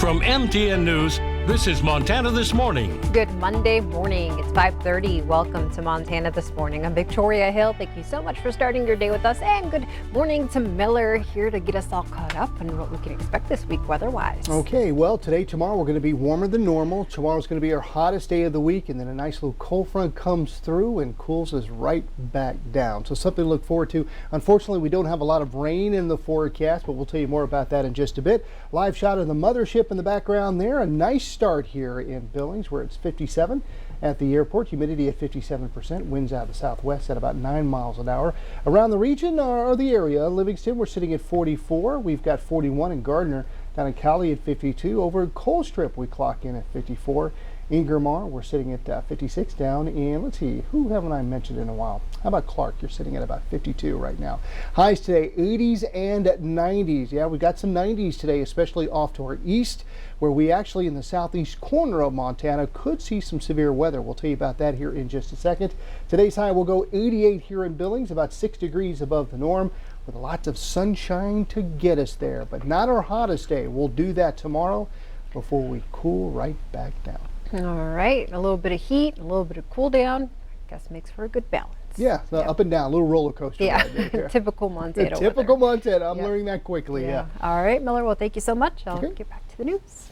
From MTN News, this is Montana This Morning. Good Monday morning. It's 5:30. Welcome to Montana This Morning. I'm Victoria Hill. Thank you so much for starting your day with us. And good morning to Miller here to get us all caught up on what we can expect this week weather-wise. Okay, well, tomorrow we're going to be warmer than normal. Tomorrow's going to be our hottest day of the week, and then a nice little cold front comes through and cools us right back down. So something to look forward to. Unfortunately, we don't have a lot of rain in the forecast, but we'll tell you more about that in just a bit. Live shot of the mothership in the background there. A nice start here in Billings where it's 57 at the airport. Humidity at 57%. Winds out of the southwest at about 9 miles an hour. Around the region or the area, Livingston, we're sitting at 44. We've got 41 in Gardner. Down in Cali at 52. Over in Colstrip, we clock in at 54. Ingramar, we're sitting at 56 down. And let's see, who haven't I mentioned in a while? How about Clark? You're sitting at about 52 right now. Highs today, 80s and 90s. Yeah, we got some 90s today, especially off to our east, where we actually in the southeast corner of Montana could see some severe weather. We'll tell you about that here in just a second. Today's high will go 88 here in Billings, about 6 degrees above the norm, with lots of sunshine to get us there, but not our hottest day. We'll do that tomorrow before we cool right back down. All right, a little bit of heat, a little bit of cool down. I guess makes for a good balance. Yeah, up and down, a little roller coaster. Yeah, ride there. typical Montana Typical weather. Montana. I'm learning that quickly. Yeah. All right, Miller. Well, thank you so much. I'll get back to the news.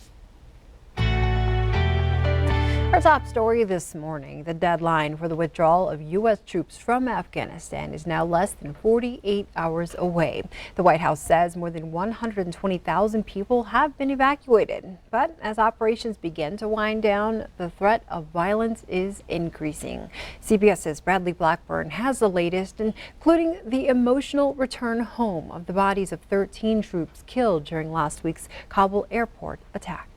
Our top story this morning, the deadline for the withdrawal of U.S. troops from Afghanistan is now less than 48 hours away. The White House says more than 120,000 people have been evacuated. But as operations begin to wind down, the threat of violence is increasing. CBS's Bradley Blackburn has the latest, including the emotional return home of the bodies of 13 troops killed during last week's Kabul airport attack.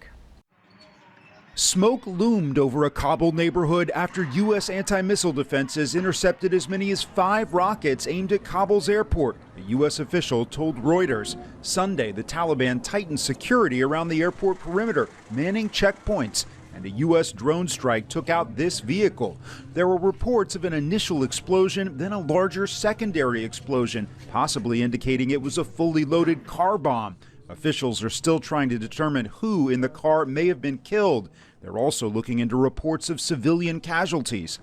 Smoke loomed over a Kabul neighborhood after U.S. anti-missile defenses intercepted as many as 5 rockets aimed at Kabul's airport, a U.S. official told Reuters. Sunday, the Taliban tightened security around the airport perimeter, manning checkpoints, and a U.S. drone strike took out this vehicle. There were reports of an initial explosion, then a larger secondary explosion, possibly indicating it was a fully loaded car bomb. Officials are still trying to determine who in the car may have been killed. They're also looking into reports of civilian casualties.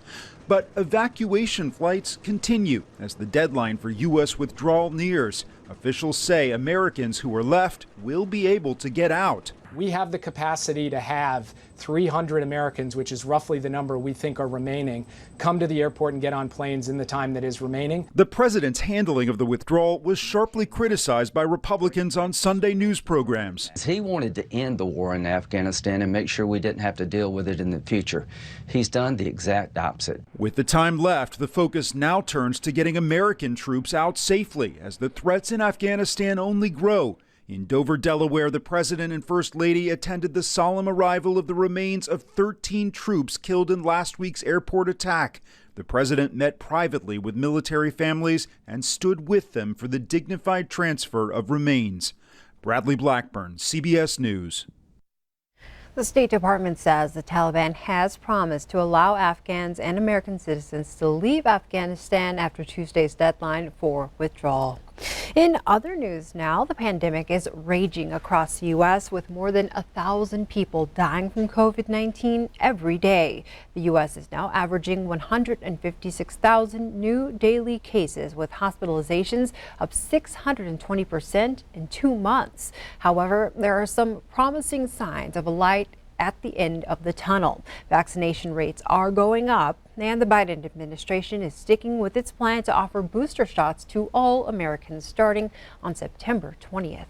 But evacuation flights continue as the deadline for U.S. withdrawal nears. Officials say Americans who are left will be able to get out. We have the capacity to have 300 Americans, which is roughly the number we think are remaining, come to the airport and get on planes in the time that is remaining. The president's handling of the withdrawal was sharply criticized by Republicans on Sunday news programs. He wanted to end the war in Afghanistan and make sure we didn't have to deal with it in the future. He's done the exact opposite. With the time left, the focus now turns to getting American troops out safely as the threats in Afghanistan only grow. In Dover, Delaware, the president and first lady attended the solemn arrival of the remains of 13 troops killed in last week's airport attack. The president met privately with military families and stood with them for the dignified transfer of remains. Bradley Blackburn, CBS News. The State Department says the Taliban has promised to allow Afghans and American citizens to leave Afghanistan after Tuesday's deadline for withdrawal. In other news now, the pandemic is raging across the U.S. with more than 1,000 people dying from COVID-19 every day. The U.S. is now averaging 156,000 new daily cases, with hospitalizations up 620% in 2 months. However, there are some promising signs of a light at the end of the tunnel. Vaccination rates are going up, and the Biden administration is sticking with its plan to offer booster shots to all Americans starting on September 20th.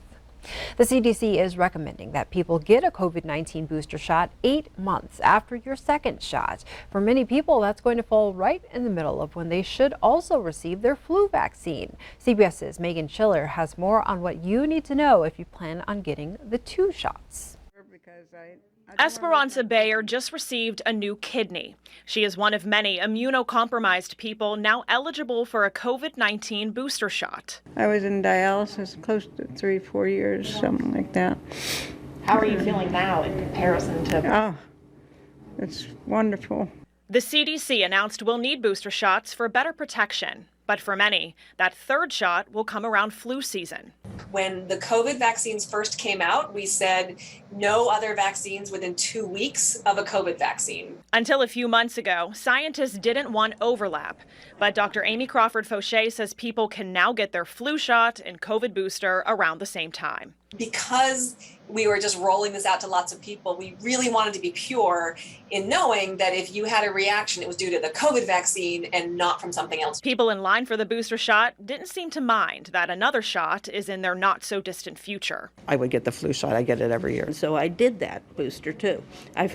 The CDC is recommending that people get a COVID-19 booster shot 8 months after your second shot. For many people, that's going to fall right in the middle of when they should also receive their flu vaccine. CBS's Megan Schiller has more on what you need to know if you plan on getting the 2 shots. Esperanza Bayer just received a new kidney. She is one of many immunocompromised people now eligible for a COVID-19 booster shot. I was in dialysis close to 3-4 years, something like that. How are you feeling now in comparison to? Oh, it's wonderful. The CDC announced we'll need booster shots for better protection. But for many, that third shot will come around flu season. When the COVID vaccines first came out, we said no other vaccines within 2 weeks of a COVID vaccine. Until a few months ago, scientists didn't want overlap. But Dr. Amy Crawford-Fauché says people can now get their flu shot and COVID booster around the same time. Because we were just rolling this out to lots of people, we really wanted to be pure in knowing that if you had a reaction, it was due to the COVID vaccine and not from something else. People in line for the booster shot didn't seem to mind that another shot is in their not so distant future. I would get the flu shot. I get it every year. So I did that booster too. I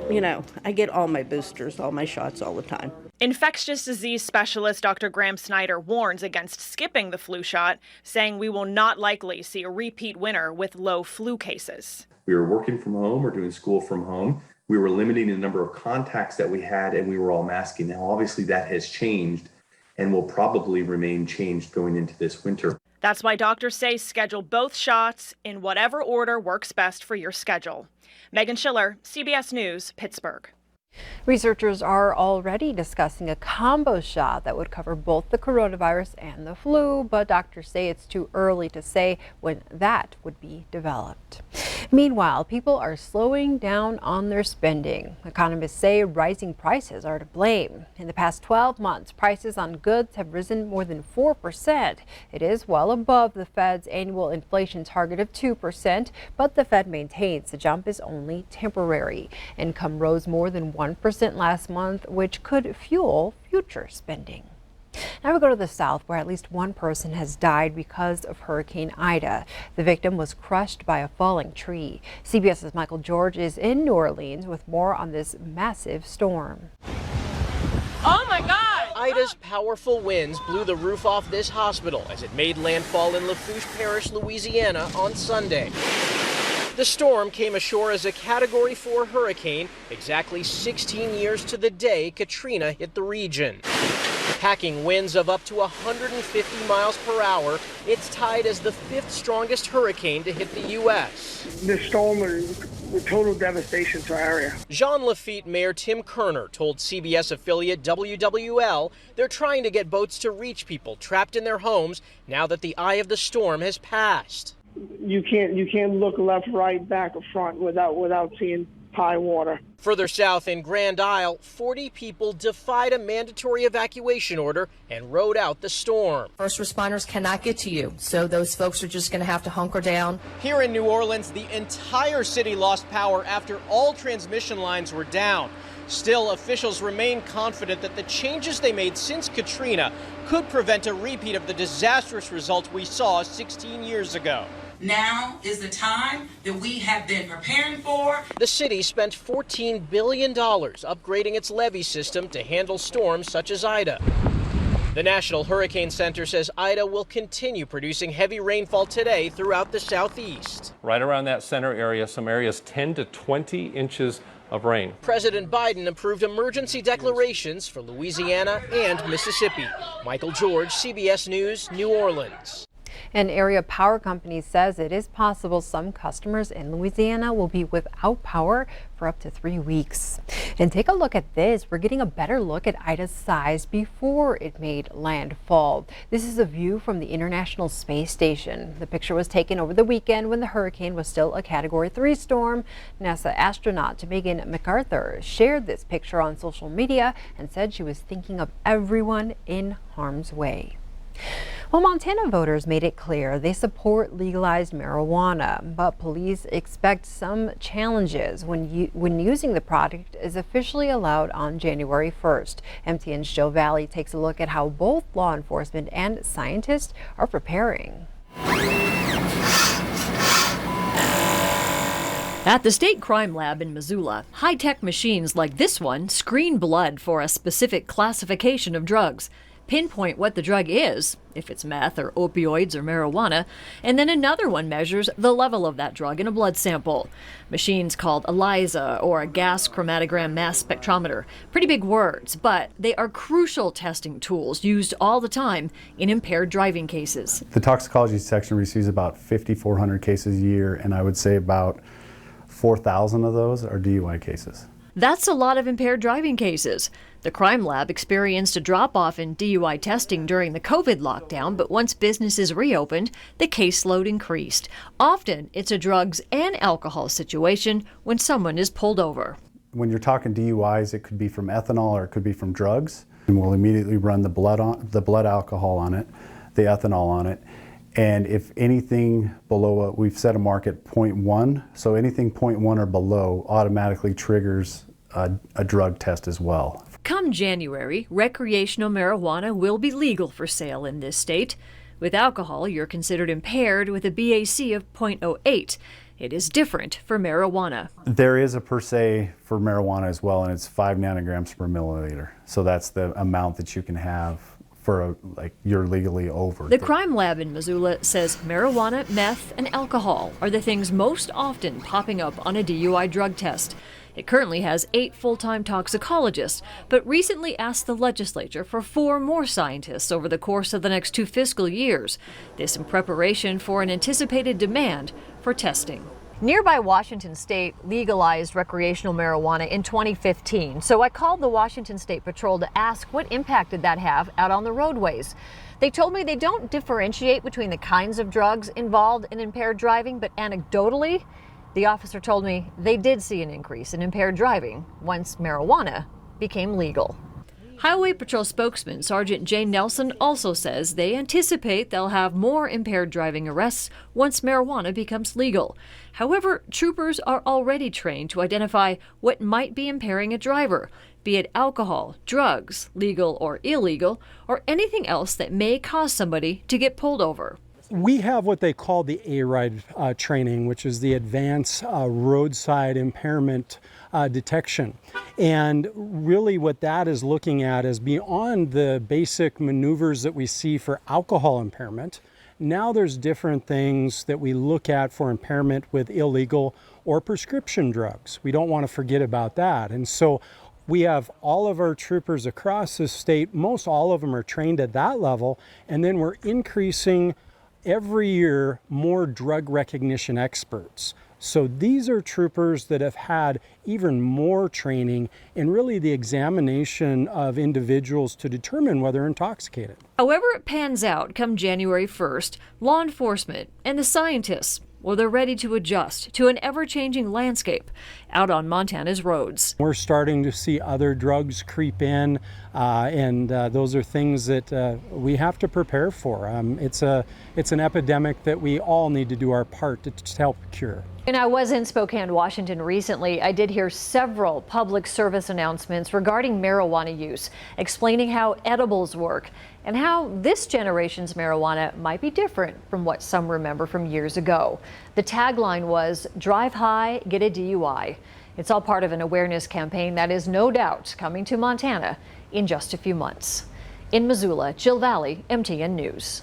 get all my boosters, all my shots all the time. Infectious disease specialist Dr. Graham Snyder warns against skipping the flu shot, saying we will not likely see a repeat winter with low flu cases. We were working from home or doing school from home. We were limiting the number of contacts that we had, and we were all masking. Now, obviously, that has changed and will probably remain changed going into this winter. That's why doctors say schedule both shots in whatever order works best for your schedule. Megan Schiller, CBS News, Pittsburgh. Researchers are already discussing a combo shot that would cover both the coronavirus and the flu, but doctors say it's too early to say when that would be developed. Meanwhile, people are slowing down on their spending. Economists say rising prices are to blame. In the past 12 months, prices on goods have risen more than 4%. It is well above the Fed's annual inflation target of 2%, but the Fed maintains the jump is only temporary. Income rose more than 1% last month, which could fuel future spending. Now we go to the south, where at least one person has died because of Hurricane Ida. The victim was crushed by a falling tree. CBS's Michael George is in New Orleans with more on this massive storm. Oh my God! Ida's powerful winds blew the roof off this hospital as it made landfall in Lafourche Parish, Louisiana on Sunday. The storm came ashore as a Category 4 hurricane, exactly 16 years to the day Katrina hit the region. Packing winds of up to 150 miles per hour, it's tied as the 5th strongest hurricane to hit the U.S. This storm was total devastation to our area. Jean Lafitte Mayor Tim Kerner told CBS affiliate WWL they're trying to get boats to reach people trapped in their homes now that the eye of the storm has passed. You can't look left, right, back, or front without seeing high water. Further south in Grand Isle, 40 people defied a mandatory evacuation order and rode out the storm. First responders cannot get to you, so those folks are just going to have to hunker down. Here in New Orleans, the entire city lost power after all transmission lines were down. Still, officials remain confident that the changes they made since Katrina could prevent a repeat of the disastrous results we saw 16 years ago. Now is the time that we have been preparing for. The city spent $14 billion upgrading its levee system to handle storms such as Ida. The National Hurricane Center says Ida will continue producing heavy rainfall today throughout the southeast. Right around that center area, some areas 10 to 20 inches of rain. President Biden approved emergency declarations for Louisiana and Mississippi. Michael George, CBS News, New Orleans. An area power company says it is possible some customers in Louisiana will be without power for up to 3 weeks. And take a look at this. We're getting a better look at Ida's size before it made landfall. This is a view from the International Space Station. The picture was taken over the weekend when the hurricane was still a Category 3 storm. NASA astronaut Megan McArthur shared this picture on social media and said she was thinking of everyone in harm's way. Well, Montana voters made it clear they support legalized marijuana, but police expect some challenges when using the product is officially allowed on January 1st. MTN's Joe Valley takes a look at how both law enforcement and scientists are preparing. At the state crime lab in Missoula, high-tech machines like this one screen blood for a specific classification of drugs, pinpoint what the drug is, if it's meth or opioids or marijuana, and then another one measures the level of that drug in a blood sample. Machines called ELISA or a gas chromatogram mass spectrometer. Pretty big words, but they are crucial testing tools used all the time in impaired driving cases. The toxicology section receives about 5,400 cases a year, and I would say about 4,000 of those are DUI cases. That's a lot of impaired driving cases. The crime lab experienced a drop-off in DUI testing during the COVID lockdown, but once businesses reopened, the caseload increased. Often, it's a drugs and alcohol situation when someone is pulled over. When you're talking DUIs, it could be from ethanol or it could be from drugs. And we'll immediately run the blood alcohol on it, the ethanol on it. And if anything below, we've set a mark at 0.1, so anything 0.1 or below automatically triggers a drug test as well. Come January, recreational marijuana will be legal for sale in this state. With alcohol, you're considered impaired with a BAC of 0.08. It is different for marijuana. There is a per se for marijuana as well, and it's 5 nanograms per milliliter. So that's the amount that you can have for you're legally over. The crime lab in Missoula says marijuana, meth, and alcohol are the things most often popping up on a DUI drug test. It currently has 8 full-time toxicologists, but recently asked the legislature for 4 more scientists over the course of the next 2 fiscal years. This in preparation for an anticipated demand for testing. Nearby Washington State legalized recreational marijuana in 2015, so I called the Washington State Patrol to ask what impact did that have out on the roadways. They told me they don't differentiate between the kinds of drugs involved in impaired driving, but anecdotally, the officer told me they did see an increase in impaired driving once marijuana became legal. Highway Patrol spokesman Sergeant Jane Nelson also says they anticipate they'll have more impaired driving arrests once marijuana becomes legal. However, troopers are already trained to identify what might be impairing a driver, be it alcohol, drugs, legal or illegal, or anything else that may cause somebody to get pulled over. We have what they call the A-RIDE training, which is the Advanced Roadside Impairment Detection. And really what that is looking at is beyond the basic maneuvers that we see for alcohol impairment. Now there's different things that we look at for impairment with illegal or prescription drugs. We don't want to forget about that. And so we have all of our troopers across the state, most all of them are trained at that level, and then we're increasing every year more drug recognition experts. So these are troopers that have had even more training in really the examination of individuals to determine whether they're intoxicated. However it pans out come January 1st, law enforcement and the scientists, well, they're ready to adjust to an ever-changing landscape out on Montana's roads. We're starting to see other drugs creep in, and those are things that we have to prepare for. It's an epidemic that we all need to do our part to help cure. And I was in Spokane, Washington recently. I did hear several public service announcements regarding marijuana use, explaining how edibles work and how this generation's marijuana might be different from what some remember from years ago. The tagline was, "Drive high, get a DUI." It's all part of an awareness campaign that is no doubt coming to Montana in just a few months. In Missoula, Jill Valley, MTN News.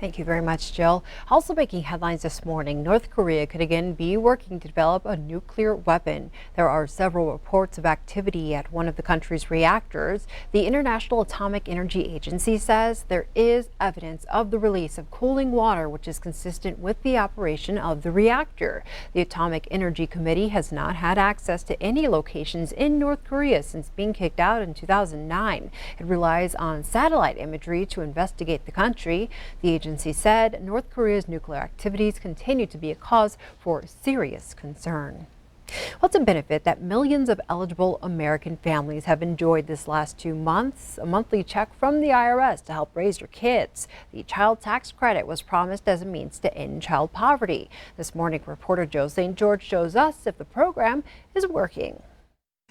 Thank you very much, Jill. Also making headlines this morning, North Korea could again be working to develop a nuclear weapon. There are several reports of activity at one of the country's reactors. The International Atomic Energy Agency says there is evidence of the release of cooling water, which is consistent with the operation of the reactor. The Atomic Energy Committee has not had access to any locations in North Korea since being kicked out in 2009. It relies on satellite imagery to investigate the country. The agency said North Korea's nuclear activities continue to be a cause for serious concern. Well, it's a benefit that millions of eligible American families have enjoyed this last 2 months. A monthly check from the IRS to help raise your kids. The child tax credit was promised as a means to end child poverty. This morning, reporter Joe St. George shows us if the program is working.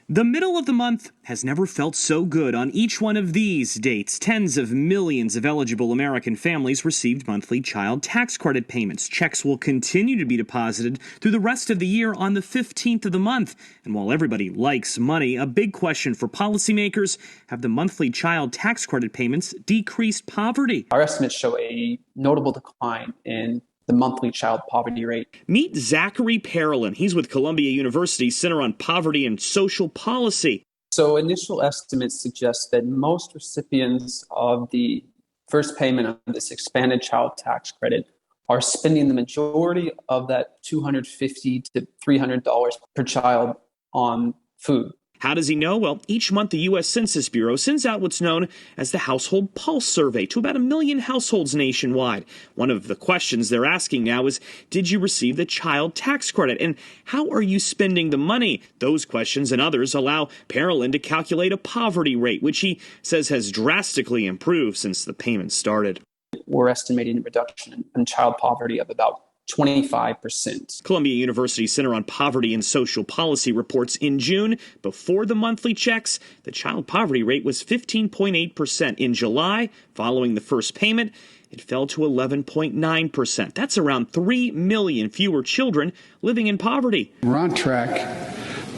The middle of the month has never felt so good. On each one of these dates, tens of millions of eligible American families received monthly child tax credit payments. Checks will continue to be deposited through the rest of the year on the 15th of the month. And while everybody likes money, a big question for policymakers: have the monthly child tax credit payments decreased poverty? Our estimates show a notable decline in the monthly child poverty rate. Meet Zachary Parolin. He's with Columbia University's Center on Poverty and Social Policy. So initial estimates suggest that most recipients of the first payment of this expanded child tax credit are spending the majority of that $250 to $300 per child on food. How does he know? Well, each month the U.S. Census Bureau sends out what's known as the Household Pulse Survey to about 1 million households nationwide. One of the questions they're asking now is, did you receive the child tax credit? And how are you spending the money? Those questions and others allow Parolin to calculate a poverty rate, which he says has drastically improved since the payment started. We're estimating a reduction in child poverty of about 25%. Columbia University Center on Poverty and Social Policy reports in June, before the monthly checks, the child poverty rate was 15.8%. In July, following the first payment, it fell to 11.9%. That's around 3 million fewer children living in poverty. We're on track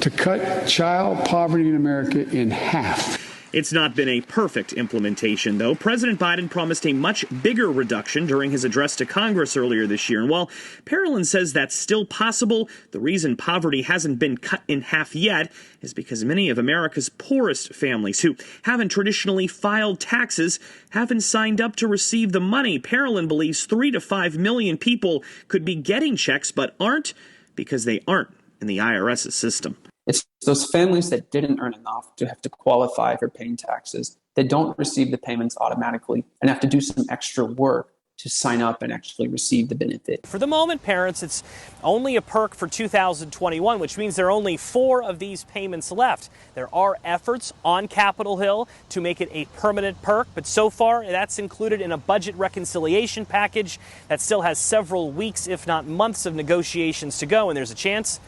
to cut child poverty in America in half. It's not been a perfect implementation, though. President Biden promised a much bigger reduction during his address to Congress earlier this year. And while Parolin says that's still possible, the reason poverty hasn't been cut in half yet is because many of America's poorest families who haven't traditionally filed taxes haven't signed up to receive the money. Parolin believes 3 to 5 million people could be getting checks but aren't because they aren't in the IRS's system. It's those families that didn't earn enough to have to qualify for paying taxes, that don't receive the payments automatically and have to do some extra work to sign up and actually receive the benefit. For the moment, parents, it's only a perk for 2021, which means there are only 4 of these payments left. There are efforts on Capitol Hill to make it a permanent perk, but so far that's included in a budget reconciliation package that still has several weeks, if not months, of negotiations to go, and there's a chance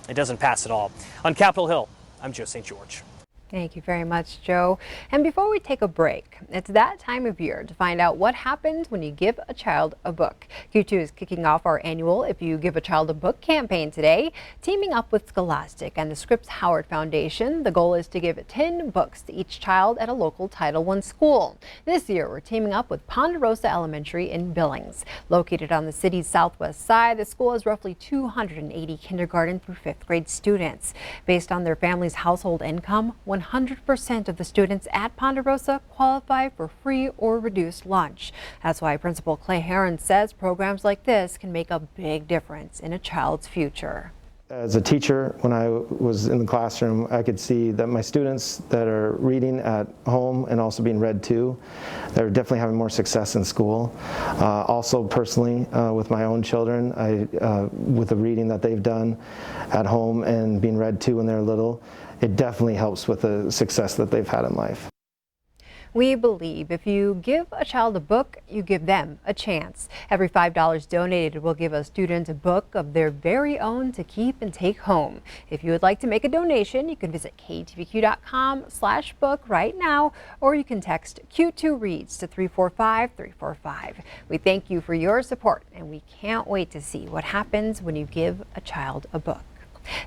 it doesn't pass at all. On Capitol Hill, I'm Joe St. George. Thank you very much, Joe. And before we take a break, it's that time of year to find out what happens when you give a child a book. Q2 is kicking off our annual If You Give a Child a Book campaign today, teaming up with Scholastic and the Scripps Howard Foundation. The goal is to give 10 books to each child at a local Title I school. This year, we're teaming up with Ponderosa Elementary in Billings. Located on the city's southwest side, the school has roughly 280 kindergarten through 5th grade students. Based on their family's household income, 100% of the students at Ponderosa qualify for free or reduced lunch. That's why Principal Clay Heron says programs like this can make a big difference in a child's future. As a teacher, when I was in the classroom, I could see that my students that are reading at home and also being read to, they're definitely having more success in school. Also personally, with my own children, with the reading that they've done at home and being read to when they're little, it definitely helps with the success that they've had in life. We believe if you give a child a book, you give them a chance. Every $5 donated will give a student a book of their very own to keep and take home. If you would like to make a donation, you can visit ktvq.com/book right now, or you can text Q2 Reads to 345-345. We thank you for your support, and we can't wait to see what happens when you give a child a book.